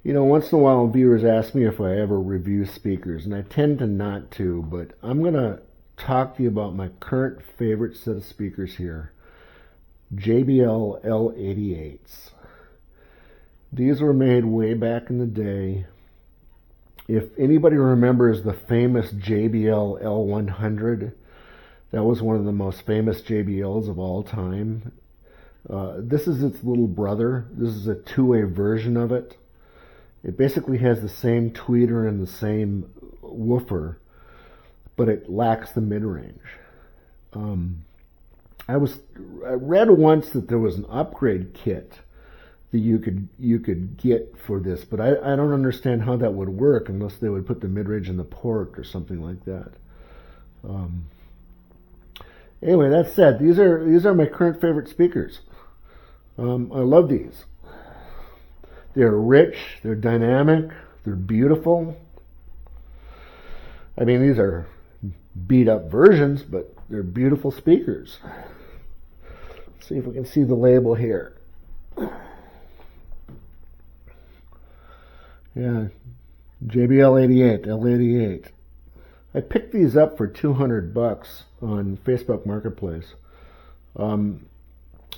You know, once in a while viewers ask me if I ever review speakers, and I tend to not to, but I'm going to talk to you about my current favorite set of speakers here, JBL L88s. These were made way back in the day. If anybody remembers the famous JBL L100, that was one of the most famous JBLs of all time. This is its little brother. This is a two-way version of it. It basically has the same tweeter and the same woofer, but it lacks the mid-range. I read once that there was an upgrade kit that you could get for this, but I don't understand how that would work unless they would put the mid-range in the port or something like that. Anyway, that said, these are my current favorite speakers. I love these. They're rich, they're dynamic, they're beautiful. I mean, these are beat up versions, but they're beautiful speakers. Let's see if we can see the label here. Yeah, JBL 88, L88. I picked these up for $200 on Facebook Marketplace. And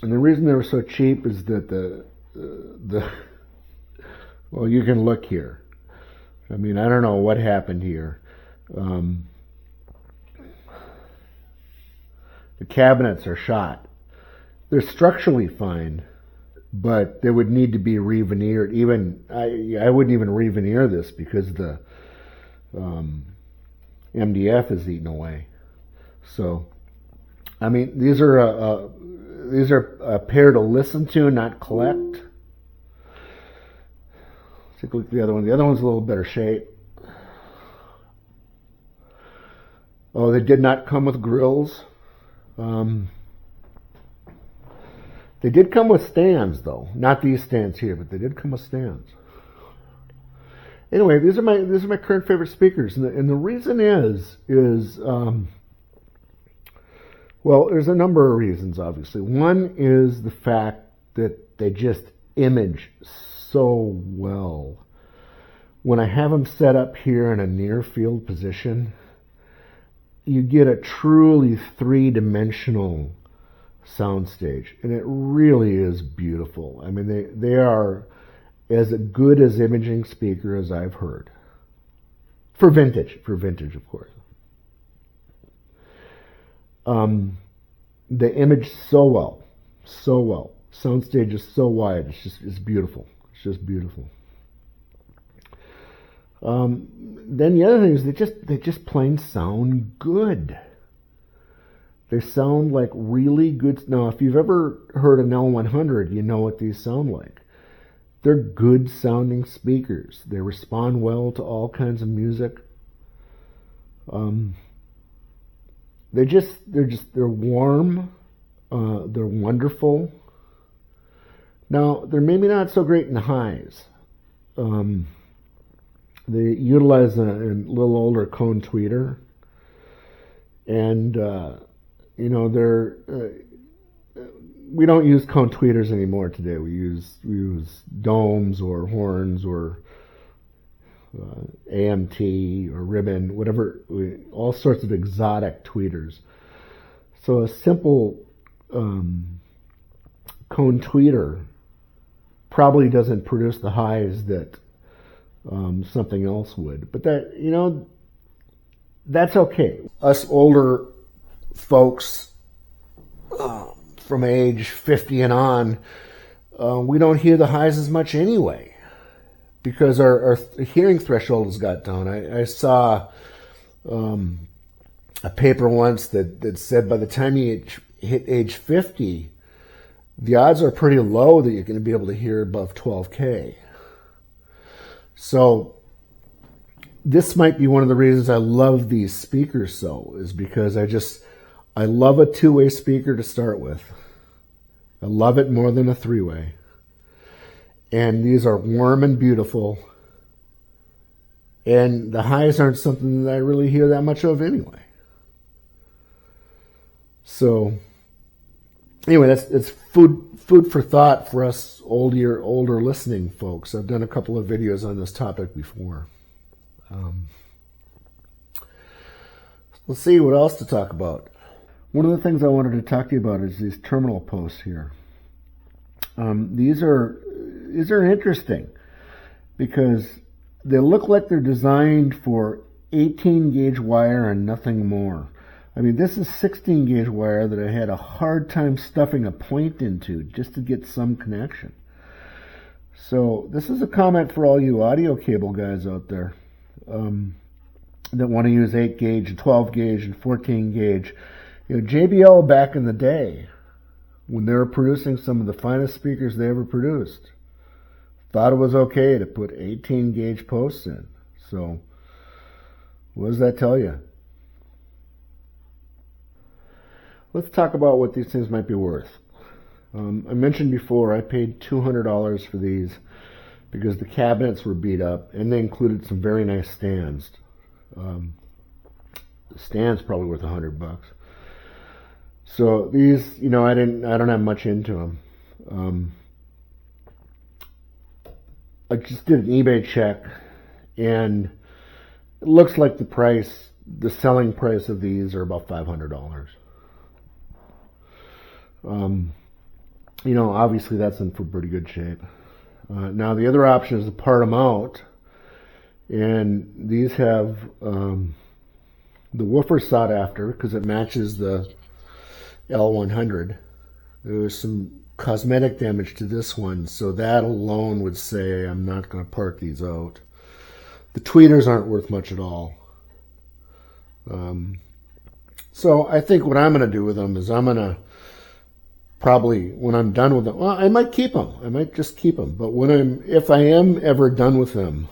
the reason they were so cheap is that well, you can look here. I mean, I don't know what happened here. The cabinets are shot. They're structurally fine, but they would need to be re-veneered. Even I wouldn't even re-veneer this because the MDF is eaten away. So, I mean, these are a pair to listen to, not collect. Take a look at the other one. The other one's a little better shape. Oh, they did not come with grills. They did come with stands, though. Not these stands here, but they did come with stands. Anyway, these are my current favorite speakers, and the reason is well, there's a number of reasons. Obviously, one is the fact that they just image so well. When I have them set up here in a near field position, you get a truly three-dimensional soundstage, and it really is beautiful. I mean, they are as good as imaging speaker as I've heard. For vintage, of course. They image so well. Soundstage is so wide. It's beautiful. It's just beautiful. Then the other thing is they just plain sound good. They sound like really good. Now, if you've ever heard an L100, you know what these sound like. They're good sounding speakers. They respond well to all kinds of music. They're warm. They're wonderful. Now, they're maybe not so great in highs. They utilize a little older cone tweeter, and you know, we don't use cone tweeters anymore today. We use domes or horns or AMT or ribbon, whatever, all sorts of exotic tweeters. So a simple cone tweeter probably doesn't produce the highs that something else would. But that, you know, that's okay. Us older folks from age 50 and on, we don't hear the highs as much anyway because our hearing threshold has got down. I saw a paper once that said by the time you hit age 50, the odds are pretty low that you're going to be able to hear above 12K. So this might be one of the reasons I love these speakers so, is because I love a two-way speaker to start with. I love it more than a three-way. And these are warm and beautiful. And the highs aren't something that I really hear that much of anyway. So anyway, it's food for thought for us older listening folks. I've done a couple of videos on this topic before. Let's see what else to talk about. One of the things I wanted to talk to you about is these terminal posts here. These are interesting because they look like they're designed for 18 gauge wire and nothing more. I mean, this is 16 gauge wire that I had a hard time stuffing a point into just to get some connection. So this is a comment for all you audio cable guys out there that want to use 8 gauge and 12 gauge and 14 gauge. You know, JBL back in the day, when they were producing some of the finest speakers they ever produced, thought it was okay to put 18 gauge posts in. So what does that tell you? Let's talk about what these things might be worth. I mentioned before I paid $200 for these because the cabinets were beat up and they included some very nice stands. The stand's probably worth $100. So these, you know, I don't have much into them. I just did an eBay check, and it looks like the selling price of these are about $500. You know, obviously that's in for pretty good shape. Now the other option is to part them out, and these have the woofer sought after because it matches the L100. There was some cosmetic damage to this one, so that alone would say I'm not going to part these out. The tweeters aren't worth much at all. So I think what I'm going to do with them is I'm going to probably, when I'm done with them, well, I might keep them. I might just keep them. But if I am ever done with them,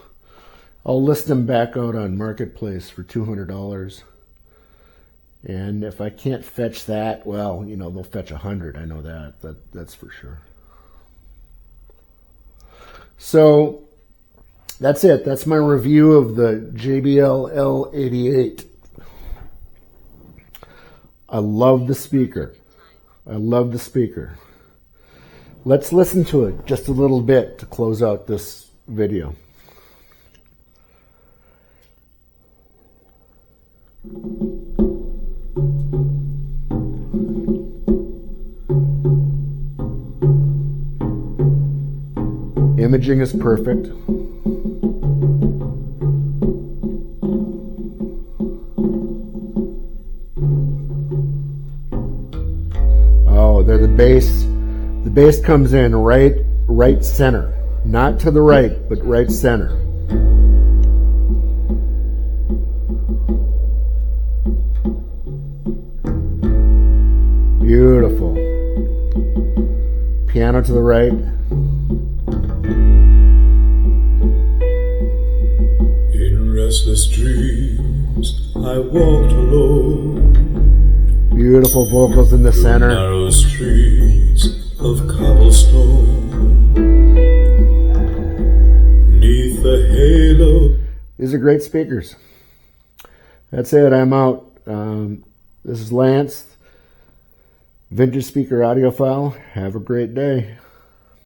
I'll list them back out on Marketplace for $200. And if I can't fetch that, well, you know, they'll fetch $100. I know that's for sure. So that's it. That's my review of the JBL L88. I love the speaker. I love the speaker. Let's listen to it just a little bit to close out this video. Imaging is perfect. Oh, they're the bass. The bass comes in right center. Not to the right, but right center. Beautiful. Piano to the right. In restless dreams, I walked alone. Beautiful vocals in the center. Narrow streets of cobblestone. Neath the halo. These are great speakers. That's it. I'm out. This is Lance, Vintage Speaker Audiophile. Have a great day.